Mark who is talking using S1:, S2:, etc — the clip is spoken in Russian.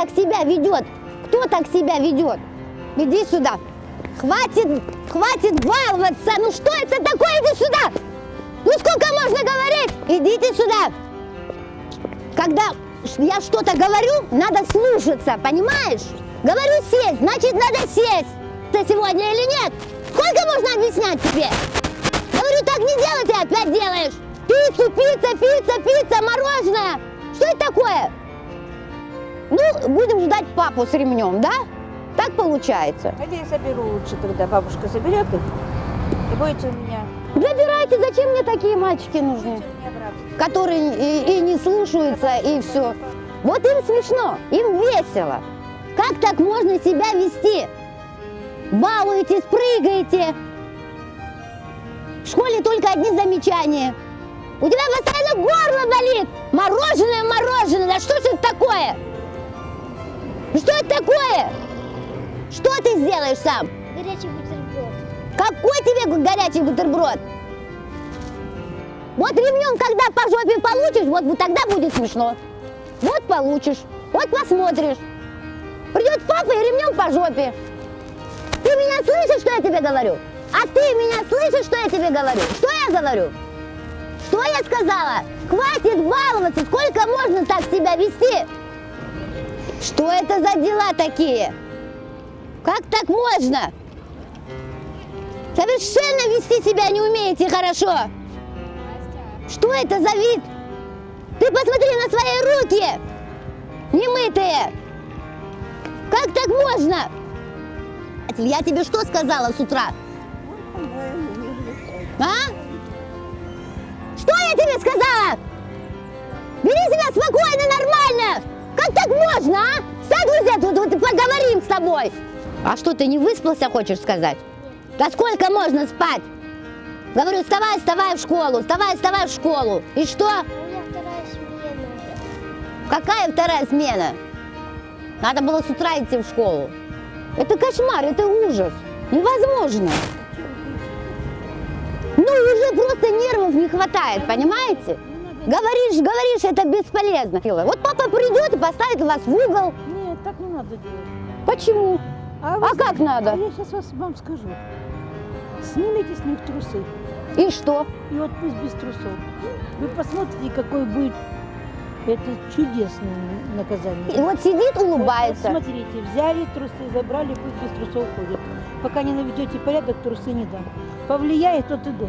S1: так себя ведет? Кто так себя ведет? Иди сюда. Хватит баловаться. Ну что это такое? Иди сюда. Ну сколько можно говорить? Идите сюда. Когда я что-то говорю, надо слушаться, понимаешь? Говорю сесть, значит надо сесть. Ты сегодня или нет? Сколько можно объяснять тебе? Говорю, так не делай, ты опять делаешь. Пицца, мороженое. Что это такое? Ну, будем ждать папу с ремнем, да? Так получается.
S2: Хотя я соберу лучше тогда, бабушка соберет их. И будете у меня...
S1: Забирайте, зачем мне такие мальчики нужны?
S2: Будете у меня брать.
S1: Которые и не слушаются, и все. Вот им смешно, им весело. Как так можно себя вести? Балуетесь, прыгаете. В школе только одни замечания. У тебя постоянно горло болит. Мороженое. Да что же это такое? Что это такое? Что ты сделаешь сам?
S3: Горячий бутерброд.
S1: Какой тебе горячий бутерброд? Вот ремнем, когда по жопе получишь, вот тогда будет смешно. Вот получишь, вот посмотришь. Придет папа и ремнем по жопе. Ты меня слышишь, что я тебе говорю? А ты меня слышишь, что я тебе говорю? Что я говорю? Что я сказала? Хватит баловаться, сколько можно так себя вести? Что это за дела такие? Как так можно? Совершенно вести себя не умеете хорошо. Что это за вид? Ты посмотри на свои руки, немытые. Как так можно? Я тебе что сказала с утра? А? Что я тебе сказала? Вели себя спокойно, нормально. Как так можно, а? Сядь вот и поговорим с тобой. А что, ты не выспался, хочешь сказать? Да сколько можно спать? Говорю, вставай в школу, вставай в школу. И что?
S3: У меня вторая смена уже.
S1: Какая вторая смена? Надо было с утра идти в школу. Это кошмар, это ужас. Невозможно. Ну, уже просто нервов не хватает, понимаете? Говоришь, это бесполезно. Вот папа придет и поставит вас в угол.
S2: Нет, так не надо делать.
S1: Почему?
S2: А
S1: как надо?
S2: А я сейчас вам скажу. Снимите с них трусы.
S1: И что?
S2: И вот пусть без трусов. Вы посмотрите, какой будет это чудесное наказание.
S1: И вот сидит, улыбается.
S2: Вот смотрите, взяли трусы, забрали, пусть без трусов ходят. Пока не наведете порядок, трусы не дам. Повлияет, тот и до.